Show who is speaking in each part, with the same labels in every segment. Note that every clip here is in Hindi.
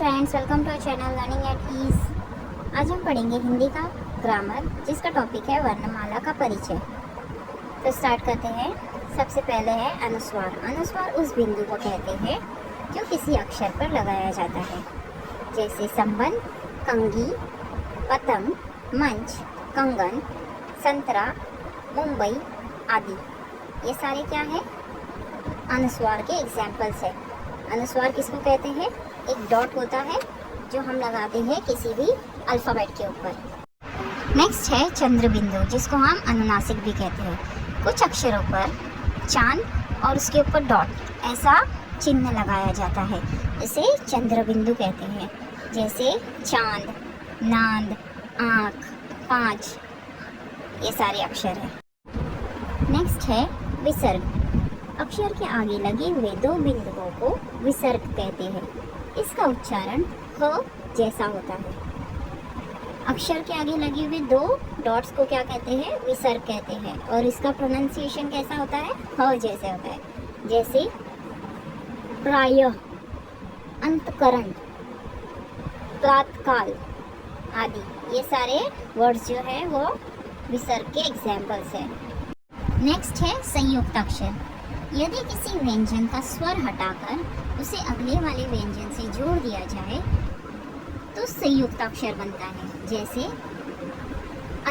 Speaker 1: Friends, welcome to our channel learning at ease. आज हम पढ़ेंगे हिंदी का ग्रामर, जिसका टॉपिक है वर्णमाला का परिचय। तो स्टार्ट करते हैं। सबसे पहले है अनुस्वार। अनुस्वार उस बिंदु को कहते हैं जो किसी अक्षर पर लगाया जाता है, जैसे संबंध, कंघी, पतंग, मंच, कंगन, संतरा, मुंबई आदि। ये सारे क्या है? अनुस्वार के एग्जाम्पल्स है। अनुस्वार किसको कहते हैं? एक डॉट होता है जो हम लगाते हैं किसी भी अल्फ़ाबेट के ऊपर। नेक्स्ट है चंद्र बिंदु, जिसको हम अनुनासिक भी कहते हैं। कुछ अक्षरों पर चांद और उसके ऊपर डॉट ऐसा चिन्ह लगाया जाता है, इसे चंद्र बिंदु कहते हैं। जैसे चांद, नांद, आँख, पाँच, ये सारे अक्षर हैं। नेक्स्ट है विसर्ग। अक्षर के आगे लगे हुए दो बिंदुओं को विसर्ग कहते हैं। इसका उच्चारण ह जैसा होता है। अक्षर के आगे लगे हुए दो डॉट्स को क्या कहते हैं? विसर्ग कहते हैं। और इसका प्रोनाउंसिएशन कैसा होता है? ह जैसे होता है। जैसे प्रायः, अंतकरण, प्रातःकाल आदि। ये सारे वर्ड्स जो है वो विसर्ग के एग्जाम्पल्स हैं। नेक्स्ट है संयुक्त अक्षर। यदि किसी व्यंजन का स्वर हटाकर उसे अगले वाले व्यंजन से जोड़ दिया जाए तो संयुक्त अक्षर बनता है। जैसे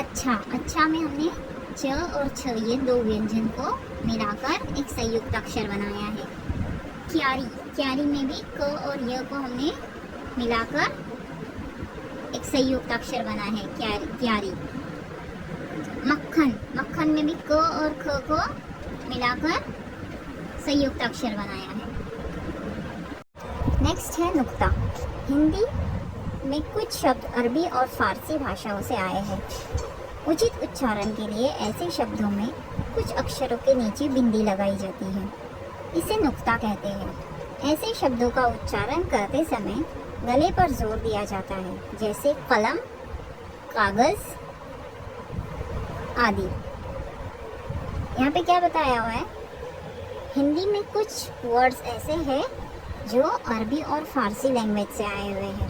Speaker 1: अच्छा। अच्छा में हमने च और छ, ये दो व्यंजन को मिलाकर एक संयुक्त अक्षर बनाया है। क्यारी। क्यारी में भी क और य को हमने मिलाकर एक संयुक्त अक्षर बना है, क्यारी। मक्खन। मक्खन में भी क और ख को मिलाकर संयुक्त अक्षर बनाया है। नेक्स्ट है नुक्ता। हिंदी में कुछ शब्द अरबी और फारसी भाषाओं से आए हैं। उचित उच्चारण के लिए ऐसे शब्दों में कुछ अक्षरों के नीचे बिंदी लगाई जाती है, इसे नुक्ता कहते हैं। ऐसे शब्दों का उच्चारण करते समय गले पर जोर दिया जाता है, जैसे कलम, कागज आदि। यहाँ पे क्या बताया हुआ है? हिंदी में कुछ वर्ड्स ऐसे हैं जो अरबी और फारसी लैंग्वेज से आए हुए हैं।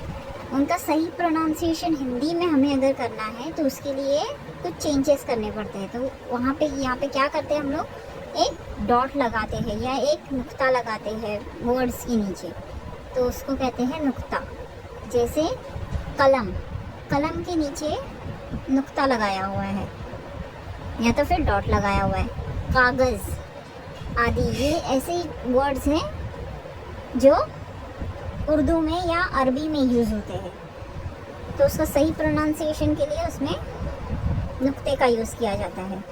Speaker 1: उनका सही प्रोनाउंसिएशन हिंदी में हमें अगर करना है तो उसके लिए कुछ चेंजेस करने पड़ते हैं। तो वहाँ पे यहाँ पे क्या करते हैं हम लोग? एक डॉट लगाते हैं या एक नुक्ता लगाते हैं वर्ड्स के नीचे, तो उसको कहते हैं नुक्ता। जैसे कलम। कलम के नीचे नुक्ता लगाया हुआ है या तो फिर डॉट लगाया हुआ है। कागज़ आदि, ये ऐसे वर्ड्स हैं जो उर्दू में या अरबी में यूज़ होते हैं, तो उसका सही प्रोनाउंसिएशन के लिए उसमें नुक्ते का यूज़ किया जाता है।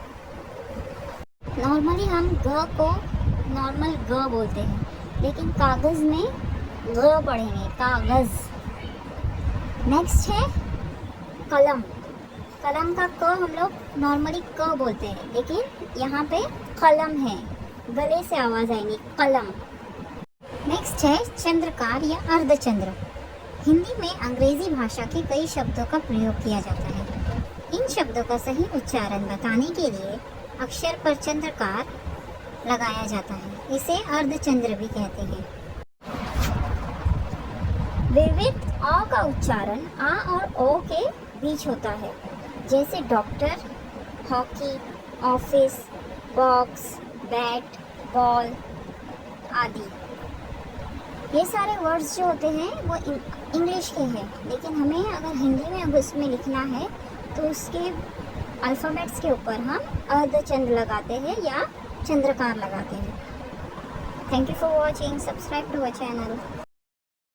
Speaker 1: नॉर्मली हम ग को नॉर्मल ग बोलते हैं, लेकिन कागज़ में ग पढ़ेंगे, कागज़। नेक्स्ट है कलम। कलम का क हम लोग नॉर्मली क बोलते हैं, लेकिन यहाँ पे कलम है, गले से आवाज़ आएगी, कलम। नेक्स्ट है चंद्रकार या अर्धचंद्र। हिंदी में अंग्रेजी भाषा के कई शब्दों का प्रयोग किया जाता है। इन शब्दों का सही उच्चारण बताने के लिए अक्षर पर चंद्रकार लगाया जाता है, इसे अर्धचंद्र भी कहते हैं। विविध अ का उच्चारण आ और ओ के बीच होता है, जैसे doctor, hockey, office, box, bat, ball आदि। ये सारे वर्ड्स जो होते हैं वो इंग्लिश के हैं, लेकिन हमें अगर हिंदी में अब उसमें लिखना है तो उसके अल्फ़ाबेट्स के ऊपर हम अर्धचंद्र लगाते हैं या चंद्रकार लगाते हैं। Thank you for watching. Subscribe to our channel.